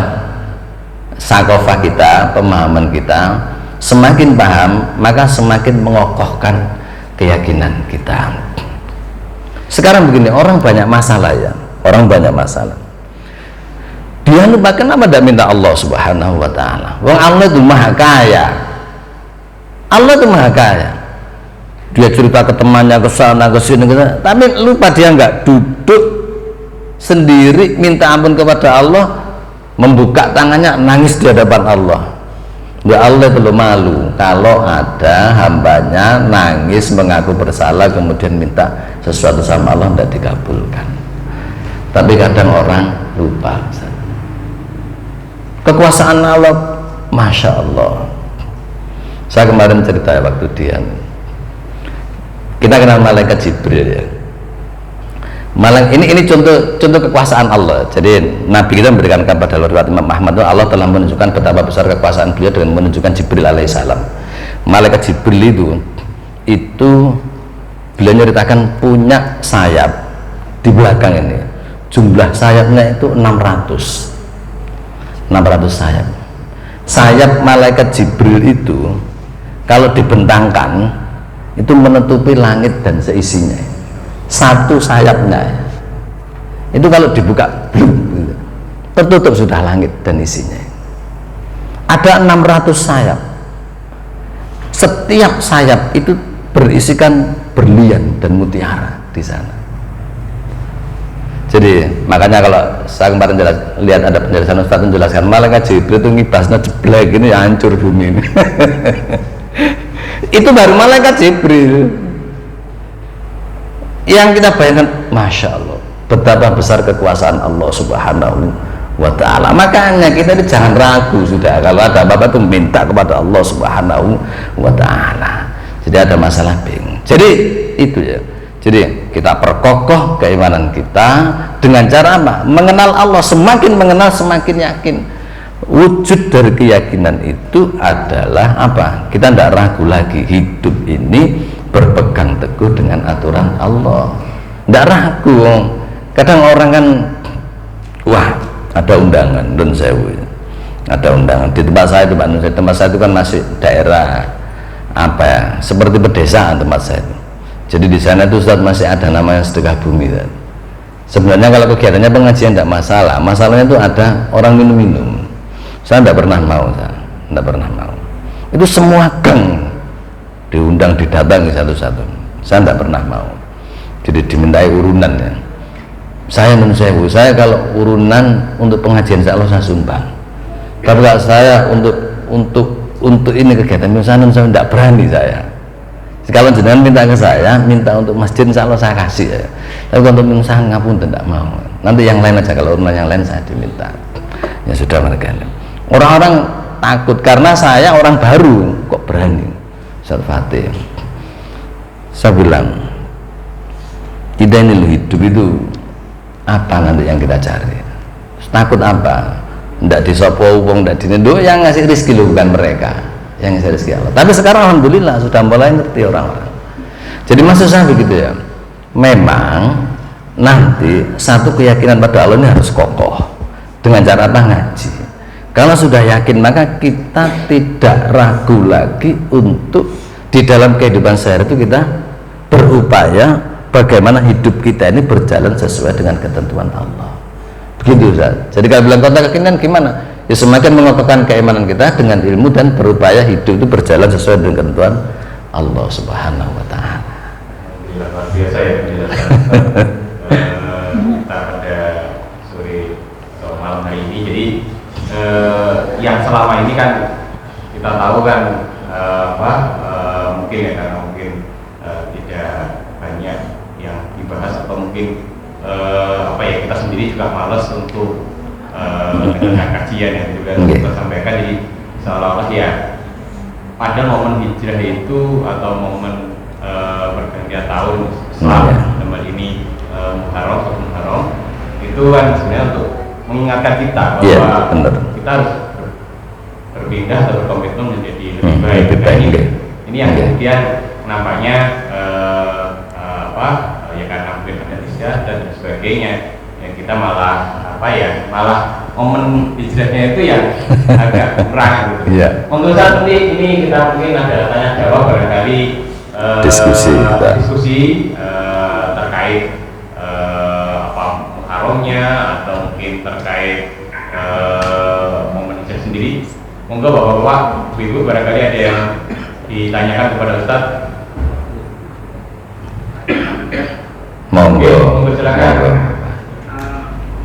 sakofah kita, pemahaman kita. Semakin paham, maka semakin mengokohkan keyakinan kita. Sekarang begini, orang banyak masalah ya. Dia lupa, kenapa tidak minta Allah Subhanahu wa ta'ala? Wong Allah itu maha kaya. Dia cerita ke temannya, ke sana, ke sini, tapi lupa dia nggak duduk sendiri minta ampun kepada Allah, membuka tangannya nangis di hadapan Allah. Ya Allah belum malu kalau ada hambanya nangis mengaku bersalah kemudian minta sesuatu sama Allah tidak dikabulkan. Tapi kadang orang lupa. Kekuasaan Allah, Masya Allah. Saya kemarin cerita ya, waktu kita kenal malaikat Jibril ya. Ini contoh kekuasaan Allah. Jadi Nabi kita memberikan kepada riwayat Imam Ahmad, Allah telah menunjukkan betapa besar kekuasaan beliau dengan menunjukkan Jibril alaihissalam. Malaikat Jibril itu beliau nyeritakan punya sayap di belakang ini. Jumlah sayapnya itu 600 sayap. Sayap malaikat Jibril itu kalau dibentangkan itu menutupi langit dan seisinya. Satu sayapnya itu kalau dibuka tertutup sudah langit dan isinya. Ada 600 sayap. Setiap sayap itu berisikan berlian dan mutiara di sana. Jadi makanya kalau saya kemarin lihat ada penjelasan Ustaz menjelaskan malaikat Jibril itu ngibasnya jeblek ini ya, hancur bumi ini. Itu baru malaikat Jibril. Yang kita bayangkan, Masya Allah, betapa besar kekuasaan Allah Subhanahu wa ta'ala. Makanya kita ini jangan ragu sudah, kalau ada apa-apa itu minta kepada Allah Subhanahu wa ta'ala. Jadi ada masalah bingung. Jadi itu ya. Jadi kita perkokoh keimanan kita dengan cara apa? Mengenal Allah, semakin mengenal semakin yakin. Wujud dari keyakinan itu adalah apa? Kita tidak ragu lagi, hidup ini berpegang teguh dengan aturan Allah. Tidak ragu. Kadang orang kan, wah ada undangan, don sewu, ada undangan di tempat saya itu, tempat saya itu kan masih daerah apa ya, seperti pedesaan tempat saya itu. Jadi di sana itu Ustaz masih ada namanya sedekah bumi. Sebenarnya kalau kegiatannya pengajian tidak masalah, masalahnya itu ada orang minum-minum. Saya tidak pernah mau, tidak pernah mau. Itu semua gang diundang, didatangi satu-satu. Saya tidak pernah mau. Jadi dimintai urunan ya. Saya mensewu, saya kalau urunan untuk pengajian saya Allah saya sumbang. Tapi kalau saya untuk ini kegiatan saya tidak berani saya. Kalau jenengan minta ke saya, minta untuk masjid insya Allah saya kasih ya. Tapi kalau untuk saya ngapun tidak mau. Nanti yang lain aja, kalau urunan yang lain saya diminta. Ya sudah mereka. Orang-orang takut karena saya orang baru kok berani. Ustaz Fatih, saya bilang kita ini loh, hidup itu apa nanti yang kita cari? Takut apa? Tidak disopo wong, tidak dinendo, yang ngasih rezeki loh bukan mereka, yang ngasih rezeki Allah. Tapi sekarang alhamdulillah sudah mulai ngerti orang-orang. Jadi maksud saya begitu ya. Memang nanti satu keyakinan pada Allah ini harus kokoh dengan cara apa? Ngaji. Kalau sudah yakin maka kita tidak ragu lagi untuk di dalam kehidupan sehari itu kita berupaya bagaimana hidup kita ini berjalan sesuai dengan ketentuan Allah. Begitu Ustaz. Jadi kalau bilang kontak keyakinan gimana? Ya semakin mengokohkan keimanan kita dengan ilmu dan berupaya hidup itu berjalan sesuai dengan ketentuan Allah Subhanahu wa taala. Luar biasa ya penjelasan kita pada sore atau malam hari ini. Jadi yang selama ini kan kita tahu kan mungkin ya karena mungkin tidak banyak yang dibahas atau mungkin kita sendiri juga malas untuk mendengar kajian yang juga kita sampaikan. Jadi seolah-olah ya pada momen hijrah itu atau momen pergantian tahun Islam dalam ini Muharram itu kan sebenarnya untuk mengingatkan kita bahwa kita harus berpindah atau berkomitmen menjadi lebih baik. Ini yang kemudian nampaknya ya karena mungkin ada istilah dan sebagainya, ya kita malah momen hijrahnya itu yang agak kurang gitu. Untuk saat ini kita mungkin ada tanya jawab barangkali diskusi terkait Muharramnya atau mungkin terkait momen hijrah sendiri. Monggo bapak-bapak, ibu barangkali ada yang ditanyakan kepada Ustaz. Monggo silakan.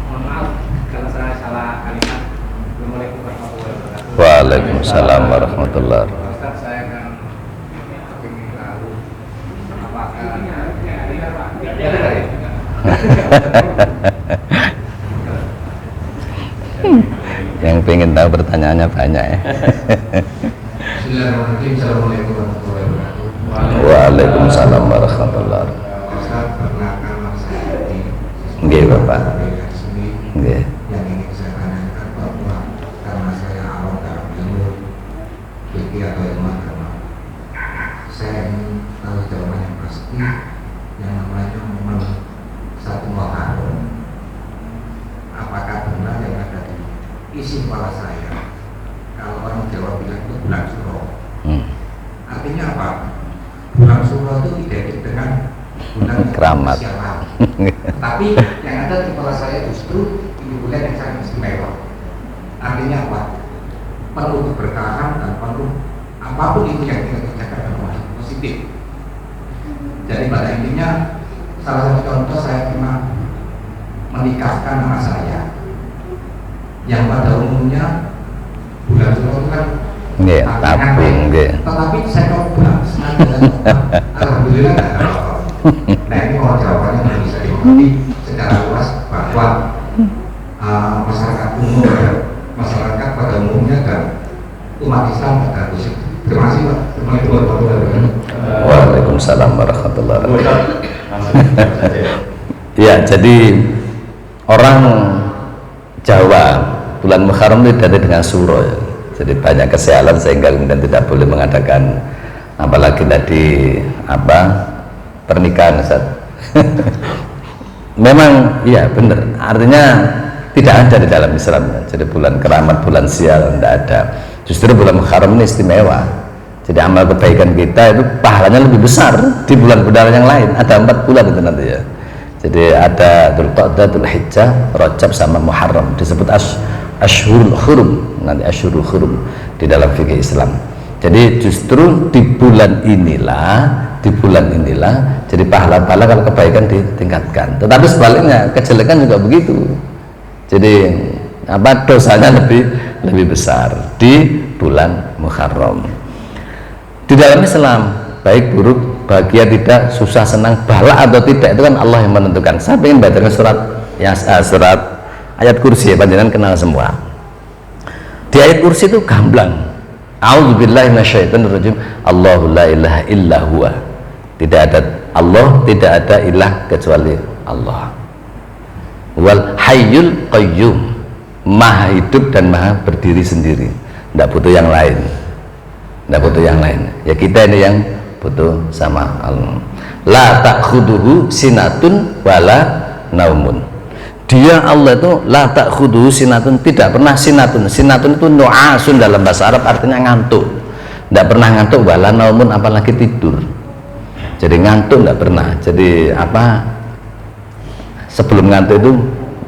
Mohon maaf kalau saya salah kalimat. Assalamualaikum warahmatullahi wabarakatuh. Waalaikumsalam warahmatullahi wabarakatuh. Ustaz, saya akan ingin tahu apakah yang pengen tahu pertanyaannya banyak ya. Bismillahirrahmanirrahim. Assalamualaikum warahmatullahi wabarakatuh. Waalaikumsalam warahmatullahi wabarakatuh. Ustaz, perkenalkan nama saya Edi. Nggih, Bapak. Nggih. Yang ingin saya tanyakan bahwa karena saya awam dalam ilmu fikih atau ilmu agama, saya ingin tahu jawaban yang pasti yang namanya momen satu Muharram. Apakah benar yang ada di isi kepala saya? Kalau orang Jawa bilang itu bulan Suro. Artinya apa? Bulan Suro itu identik dengan bulan Keramat. Tapi yang ada di kepala saya justru ini bulan yang sangat istimewa. Artinya apa? Penuh keberkahan dan penuh apapun itu yang kita kerjakan dengan positif. Jadi pada intinya salah satu contoh saya pernah menikahkan anak saya yang pada umumnya bulan Suro itu kan tabung. Tetapi saya coba alhamdulillah tidak ada. Nah ini kalau jawabannya tidak bisa dimengerti secara luas bahwa masyarakat umum masyarakat pada umumnya dan umat Islam pada khusus. Terima kasih Pak. Assalamualaikum warahmatullahi wabarakatuh. Waalaikumsalam warahmatullahi wabarakatuh. Ya, jadi orang Jawa bulan Muharram itu identik dengan Suro ya. Jadi banyak kesialan sehingga kemudian tidak boleh mengadakan apalagi tadi pernikahan Ustaz. Memang iya benar, artinya tidak ada di dalam Islam ya. Jadi bulan keramat, bulan sial tidak ada. Justru bulan Muharram ini istimewa. Jadi amal kebaikan kita itu pahalanya lebih besar di bulan-bulan yang lain. Ada 4 bulan itu nanti ya. Jadi ada Dzulqa'dah, Dzulhijjah, Rajab sama Muharram disebut Asyhurul Hurum, nanti Asyhurul Hurum di dalam fikih Islam. Jadi justru di bulan inilah jadi pahala-pahala kalau kebaikan ditingkatkan. Tetapi sebaliknya kejelekan juga begitu. Jadi dosanya lebih besar di bulan Muharram. Di dalam Islam baik buruk, bahagia tidak, susah senang, bala atau tidak, itu kan Allah yang menentukan. Saya ingin bacakan surat ayat kursi ya, panjenengan kenal semua. Di ayat kursi itu gamblang, a'udzubillahi minasyaitonirrajim, Allahu la ilaha illa huwa. Tidak ada Allah, tidak ada ilah kecuali Allah. Wal hayyul qayyum, maha hidup dan maha berdiri sendiri, tidak butuh yang lain, ya kita ini yang butuh sama Allah. La ta'khuduhu sinatun wala naumun. Dia Allah itu la ta'khuduhu sinatun, tidak pernah sinatun. Sinatun itu nu'asun dalam bahasa Arab, artinya ngantuk. Tidak pernah ngantuk, wala naumun apalagi tidur. Jadi ngantuk tidak pernah. Jadi sebelum ngantuk itu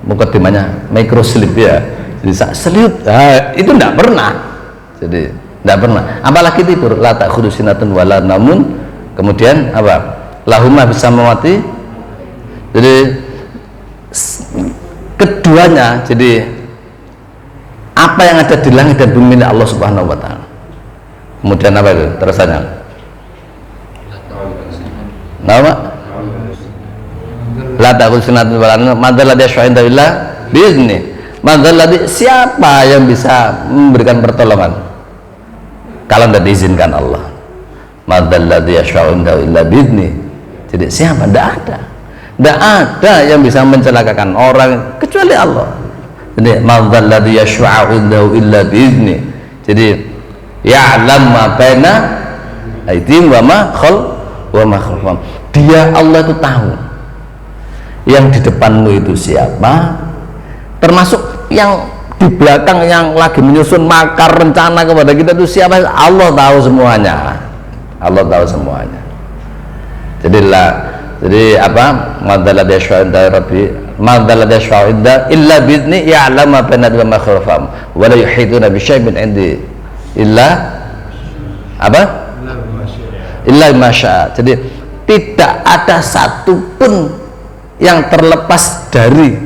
mukadimahnya micro sleep ya. Jadi sleep itu tidak pernah. Jadi tidak pernah. Apalagi tidur, la ta'khuduhu sinatun wala naumun. Kemudian lahuma bisa mewati. Jadi keduanya, jadi apa yang ada di langit dan bumi milik Allah Subhanahu wa taala. Kemudian apa itu terusannya? Nama la ta'khudhu sinatun wa la nawm, man dzalladzi yashfa'u indahu illa bi'idznih. Man dzalladzi, siapa yang bisa memberikan pertolongan kalau tidak diizinkan Allah? Man dzalladzi yashfa'u indahu illa bi'idznih. Jadi siapa? Tidak ada yang bisa mencelakakan orang kecuali Allah. Jadi man dzalladzi yashfa'u indahu illa bi'idznih. Jadi ya'lam ma baina aydihim wa ma khalfahum. Dia Allah itu tahu yang di depanmu itu siapa, termasuk yang di belakang yang lagi menyusun makar rencana kepada kita itu siapa. Allah tahu semuanya. Jadi madzaladzi yashfa'u illa bi'idznih ya'lam ma baina aydihim wa ma khalfahum wa la yuhituna bi syai'in min 'indi illa masya. Jadi tidak ada satupun yang terlepas dari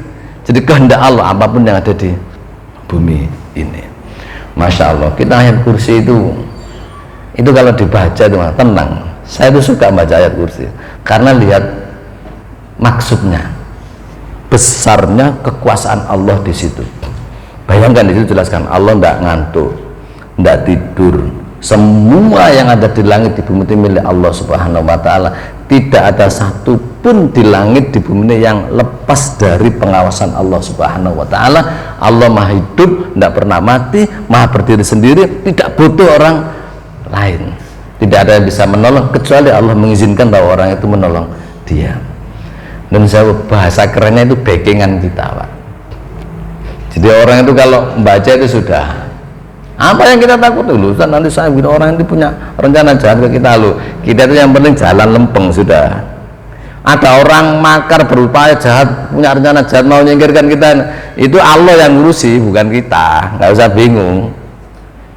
jadi kehendak Allah, apapun yang ada di bumi ini. Masya Allah, kita ayat kursi itu kalau dibaca itu tenang. Saya itu suka baca ayat kursi karena lihat maksudnya, besarnya kekuasaan Allah di situ. Bayangkan di situ jelaskan Allah tidak ngantuk, tidak tidur. Semua yang ada di langit di bumi itu milik Allah Subhanahu wa taala. Tidak ada satupun di langit di bumi ini yang lepas dari pengawasan Allah Subhanahu wa taala. Allah maha hidup, tidak pernah mati, maha berdiri sendiri, tidak butuh orang lain. Tidak ada yang bisa menolong kecuali Allah mengizinkan bahwa orang itu menolong dia. Dan bahasa kerennya itu backingan kita, Pak. Jadi orang itu kalau membaca itu sudah, apa yang kita takut dulu, nanti saya bilang orang itu punya rencana jahat ke kita loh. Kita itu yang penting jalan lempeng sudah. Ada orang makar berupaya jahat, punya rencana jahat mau menyingkirkan kita, itu Allah yang ngurusi, bukan kita. Nggak usah bingung.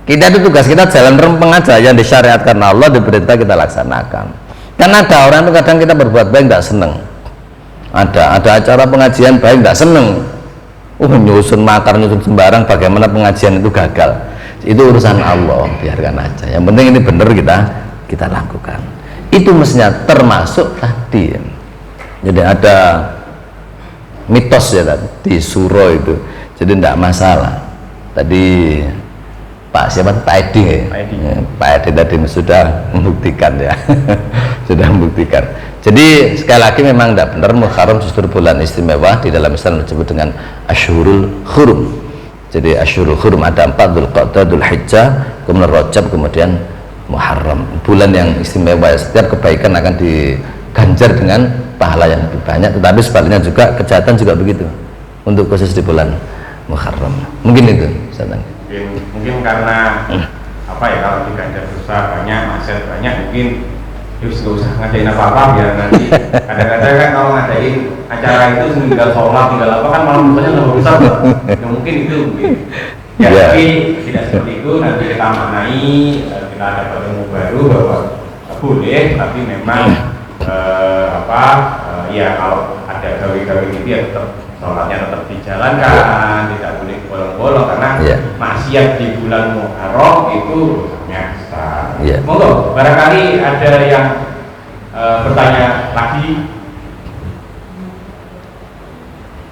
Kita itu tugas kita jalan rempeng aja, yang disyariatkan Allah, diperintah kita laksanakan. Karena ada orang itu kadang kita berbuat baik nggak seneng. Ada acara pengajian baik nggak seneng. Nyusun makar, nyusun sembarang, bagaimana pengajian itu gagal. Itu urusan Allah, biarkan aja. Yang penting ini benar kita lakukan. Itu mestinya termasuk tadi. Jadi ada mitos ya tadi di suro itu. Jadi tidak masalah. Tadi Pak Edi tadi sudah membuktikan ya. Sudah membuktikan. Jadi sekali lagi memang tidak benar, Muharram justru bulan istimewa di dalam Islam disebut dengan Asyhurul Hurum. Jadi Asyhurul Hurum ada 4, Dzulqa'dah, Dzulhijjah, kemudian Rajab, kemudian Muharram. Bulan yang istimewa, setiap kebaikan akan diganjar dengan pahala yang lebih banyak, tetapi sebaliknya juga kejahatan juga begitu. Untuk khusus di bulan Muharram. Mungkin itu, mungkin karena kalau diganjar dosa banyak, maksiat banyak, mungkin terus nggak usah ngadain apa-apa biar nanti kadang-kadang kan kalau ngadain acara itu tinggal sholat tinggal apa kan malah dosanya nggak besar Pak. Ya mungkin itu mungkin. Ya, tapi tidak seperti itu, nanti kita maknai, kita ada ilmu baru bahwa boleh, tapi memang ya kalau ada gawe-gawe gitu ya tetap sholatnya tetap dijalankan, tidak boleh bolong-bolong karena maksiat di bulan Muharram itu dosanya besar. Monggo, barangkali ada yang bertanya lagi.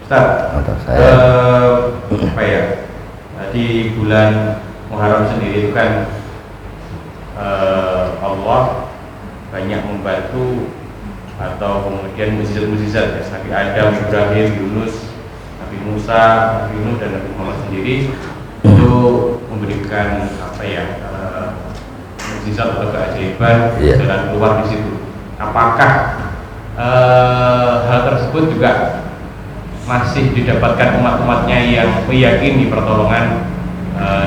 Ustaz, apa ya? Di bulan Muharram sendiri itu kan Allah banyak membantu atau kemudian mukjizat-mukjizat ya, Nabi Adam, Ibrahim, Yunus, Nabi Musa, Nabi Nuh dan Nabi Muhammad sendiri itu memberikan mukjizat atau keajaiban jalan keluar di situ. Apakah hal tersebut juga masih didapatkan umat-umatnya yang meyakini pertolongan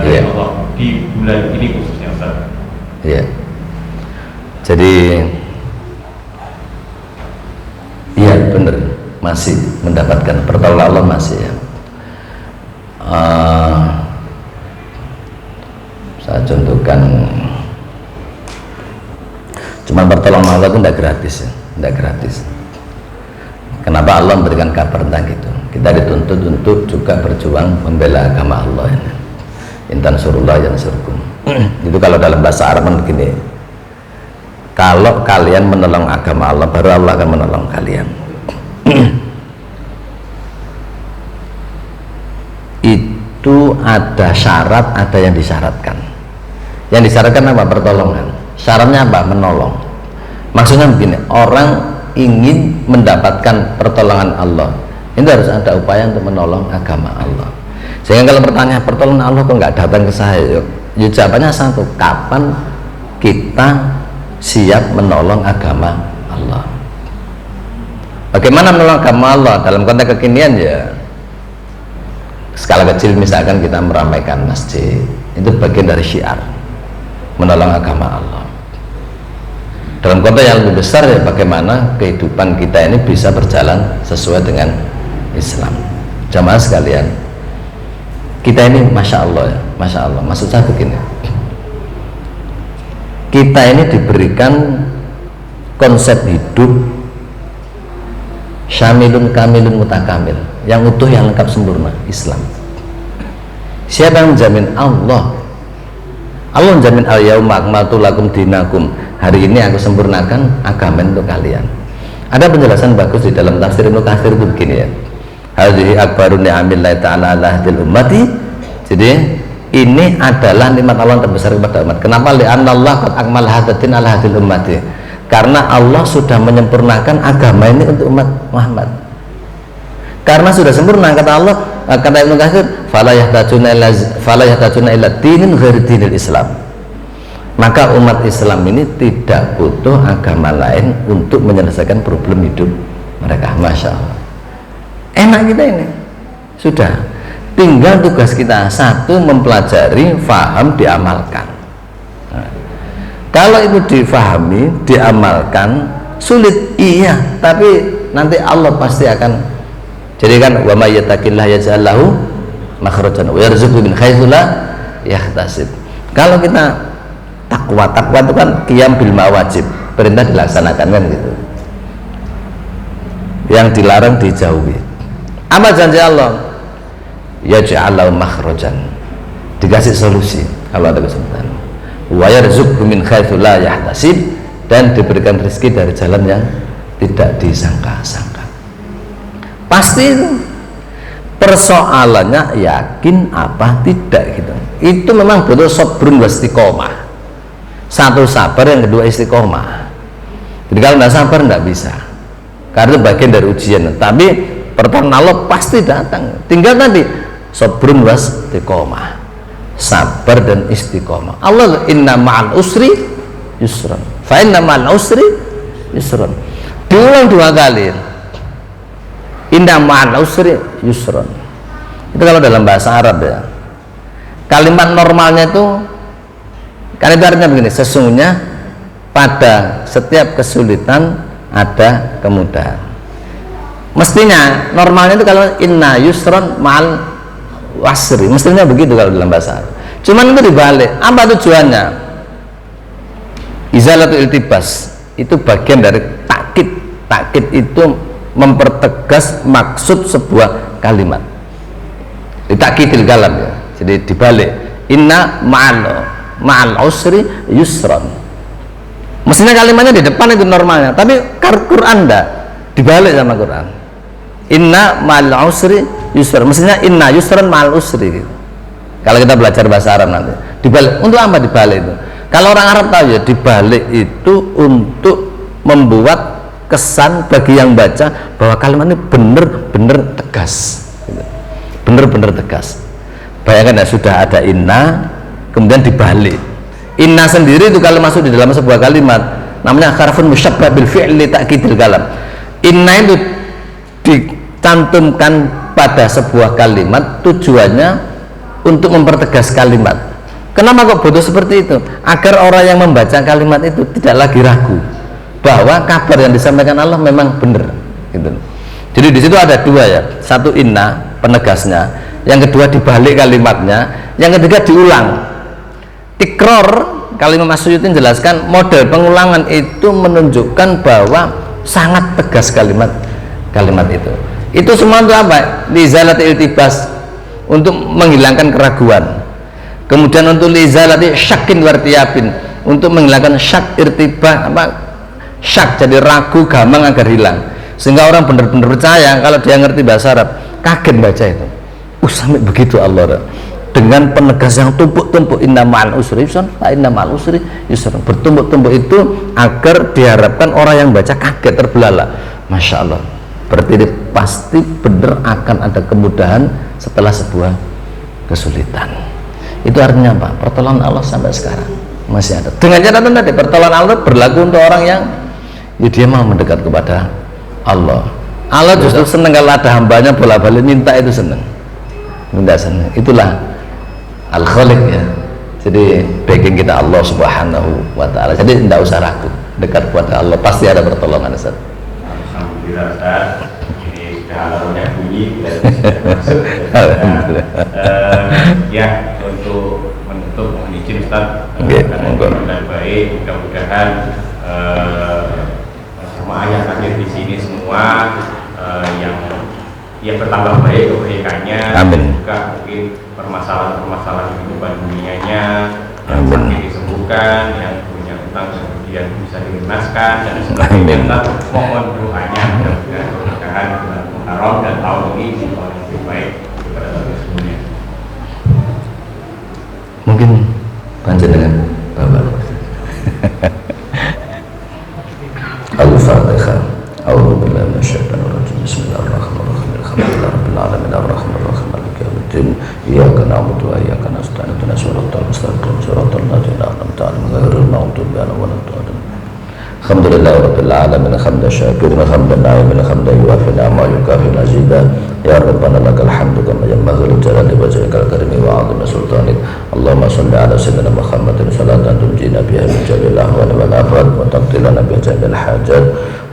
dari Allah di bulan ini khususnya Ustaz? Jadi benar, masih mendapatkan pertolongan Allah masih ya. Saya contohkan, cuma pertolongan Allah itu tidak gratis ya, tidak gratis. Kenapa Allah memberikan kabar tentang itu? Kita dituntut untuk juga berjuang membela agama Allah ini. Intan surullah yang surkum. Itu kalau dalam bahasa Arab begini, kalau kalian menolong agama Allah, baru Allah akan menolong kalian. Itu ada syarat, ada yang disyaratkan. Yang disyaratkan apa? Pertolongan. Syaratnya apa? Menolong. Maksudnya begini, orang ingin mendapatkan pertolongan Allah, itu harus ada upaya untuk menolong agama Allah. Sehingga kalau pertanyaan pertolongan Allah kok nggak datang ke saya, ya jawabannya satu, kapan kita siap menolong agama Allah. Bagaimana menolong agama Allah dalam konteks kekinian ya, skala kecil misalkan kita meramaikan masjid, itu bagian dari syiar menolong agama Allah. Dalam konteks yang lebih besar ya, bagaimana kehidupan kita ini bisa berjalan sesuai dengan Islam. Jamaah sekalian, kita ini Masya Allah ya, Masya Allah, maksud saya begini, kita ini diberikan konsep hidup syamilun kamilun mutakamil, yang utuh, yang lengkap, sempurna, Islam. Siapa yang menjamin? Allah. Allah menjamin al-yauma akmaltu lakum dinakum, hari ini aku sempurnakan agama untuk kalian. Ada penjelasan bagus di dalam tafsir Ibnu Katsir itu begini ya, hadhihi akbarun ni'amillahi ta'ala ala hadil ummati. Jadi ini adalah nikmat Allah terbesar kepada umat. Kenapa? Li'anna Allah qad akmal hadatin ala hadil ummati, karena Allah sudah menyempurnakan agama ini untuk umat Muhammad. Karena sudah sempurna, kata Allah, kata Ibnu Katsir, fala yahtajuna ila dinin ghairi dinil Islam. Maka umat Islam ini tidak butuh agama lain untuk menyelesaikan problem hidup mereka. Masya Allah, enak kita ini. Sudah, tinggal tugas kita satu, mempelajari, faham, diamalkan. Nah, kalau itu difahami, diamalkan, sulit iya, tapi nanti Allah pasti akan. Jadi kan, wa may yattaqillah yaj'al lahu makhrajan wa yarzuqhu min haitsu la yahtasib. Kalau kita takwa itu kan qiyam bil mawajib, perintah dilaksanakan kan gitu, yang dilarang dijauhi. Apa janji Allah? Yaj'al lahu makhrajan, dikasih solusi kalau ada kesulitan. Wa yarzuqhu min haitsu la yahtasib, dan diberikan rezeki dari jalan yang tidak disangka-sangka. Pasti itu. Persoalannya yakin apa tidak gitu. Itu memang butuh sabrun wa istiqomah. Satu sabar, yang kedua istiqomah. Jadi kalau tidak sabar tidak bisa, karena itu bagian dari ujian. Tapi pertolongan Allah pasti datang. Tinggal tadi sabrun wa istiqomah, sabar dan istiqomah. Allah inna ma'al usri yusran, fa inna ma'al usri yusran. Diulang 2 kali. Inna ma'al usri yusron. Itu kalau dalam bahasa Arab ya. Kalimat normalnya itu, kan itu artinya begini, sesungguhnya pada setiap kesulitan ada kemudahan. Mestinya normalnya itu kalau inna yusron ma'al wasri, mestinya begitu kalau dalam bahasa Arab. Cuman itu dibalik. Apa tujuannya? Izalatul iltibas itu bagian dari takkid. Takkid itu mempertegas maksud sebuah kalimat. Ditakkidil kalam ya. Jadi dibalik. Inna ma'al usri yusron. Mestinya kalimatnya di depan itu normalnya, tapi Quran enggak, dibalik sama Quran. Inna ma'al usri yusron. Mestinya inna yusron ma'al usri gitu. Kalau kita belajar bahasa Arab nanti dibalik. Untuk apa dibalik itu? Kalau orang Arab tahu ya, dibalik itu untuk membuat kesan bagi yang baca bahwa kalimat ini benar-benar tegas gitu. Benar-benar tegas. Bayangkan ya, sudah ada inna kemudian dibalik. Inna sendiri itu kalau masuk di dalam sebuah kalimat namanya harfun musyabbah bil fi'li ta'kidil kalam. Inna itu dicantumkan pada sebuah kalimat tujuannya untuk mempertegas kalimat. Kenapa kok butuh seperti itu? Agar orang yang membaca kalimat itu tidak lagi ragu bahwa kabar yang disampaikan Allah memang benar gitu. Jadi di situ ada dua ya, satu inna penegasnya, yang kedua dibalik kalimatnya, yang ketiga diulang. Tikror, kalau Imam Asyuyuti menjelaskan model pengulangan itu menunjukkan bahwa sangat tegas kalimat itu. Itu semua untuk apa? Lizalati iltibas, untuk menghilangkan keraguan. Kemudian untuk lizalati syakin wartiyabin, untuk menghilangkan syak irtibah, syak jadi ragu gampang agar hilang, sehingga orang benar-benar percaya kalau dia ngerti bahasa Arab. Kaget baca itu. Sampai begitu Allah dengan penegas yang tumpuk-tumpuk, inna ma'al usri yusran, inna ma'al usri yusran, bertumpuk-tumpuk itu agar diharapkan orang yang baca kaget terbelalak. Masya Allah, berarti pasti benar akan ada kemudahan setelah sebuah kesulitan. Itu artinya apa? Pertolongan Allah sampai sekarang masih ada. Dengan catatan tadi, pertolongan Allah berlaku untuk orang yang ya dia mau mendekat kepada Allah. Allah justru senang kalau ada hambanya bolak-balik minta, itu senang. Minta senang. Itulah Al-Khaliq ya. Jadi backing kita Allah Subhanahu wa taala. Jadi tidak usah ragu, dekat kepada Allah pasti ada pertolongan, Ustaz. Alhamdulillah Ustaz. Ini sudah alarmnya bunyi dan sudah masuk. Ya, untuk menutup mohon izin Ustaz. Karena sudah baik, mudah-mudahan jemaah yang hadir di sini semua yang bertambah baik kebaikannya. Amin. Juga mungkin permasalahan kehidupan dunianya yang sakit disembuhkan, yang punya utang kemudian bisa dilunaskan dan sebagainya. Mohon doanya mudah-mudahan bulan Muharram dan tahun ini tahun yang lebih baik daripada tahun sebelumnya. Mungkin panjenengan Bapak. Al-Fatihah. A'udzu billahi minasyaitonir rajim. Bismillahirrahmanirrahim. Alhamdulillahirabbil alamin arrahmanirrahim maliki yaumiddin. Iyyaka na'budu wa iyyaka nasta'in. Ihdinas siratal mustaqim. Siratal ladzina an'amta 'alaihim ghairil maghdubi 'alaihim waladdallin. Alhamdulillahirabbil alamin hamdan syakiran hamdan na'iman hamdan yuwafi ni'amahu yukafi mazida. Ya Rabbana lakal hamdu kama yanbaghi li jalali wajhikal karimi wa 'azimi sultanik. Allahumma shalli ala sayyidina Muhammadin salatan tunjina biha min jami'il ahwali wal afat wa taqtilana biha jami'il hajat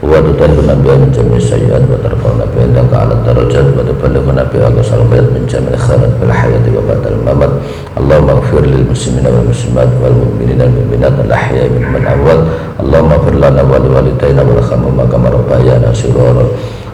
wa tutahhiruna biha min jami'is sayyi'at wa tarfa'una biha indaka 'ala darajat wa tuballighuna biha aqsal ghayat min jami'il khairat fil hayati wa ba'dal mamat. Allahumma ighfir lil muslimina wal muslimat wal mu'minina wal mu'minat al ahya'i minhum wal amwat. Allahumma ighfir lana wa li walidayna warhamhuma kama rabbayana shighara.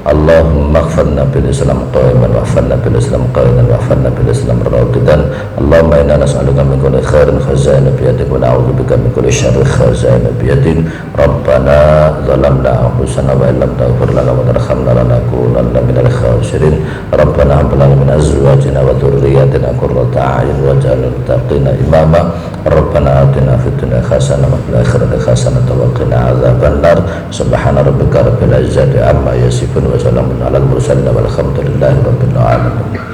Allahumma ighfirna bil Islam qa'iman wa ighfirna bil Islam qa'idan wa ighfirna bil Islam raqidan. Allahumma inna nas'aluka min kulli khairin khaza'ina bi yadik wa na'udzubika min kulli syarrin khaza'ina bi yadik. Rabbana zalamna anfusana wa illam taghfir lana wa tarhamna lanakunanna minal khasirin. Rabbana hab lana min azwajina wa dhurriyyatina qurrata a'yun waj'alna lil muttaqina imama. Rabbana atina fid dunya hasanah wa fil akhirati hasanah wa qina adzabannar. Subhana rabbika rabbil izzati amma yasifun wa salamun alal mursalin walhamdulillahi rabbil alamin.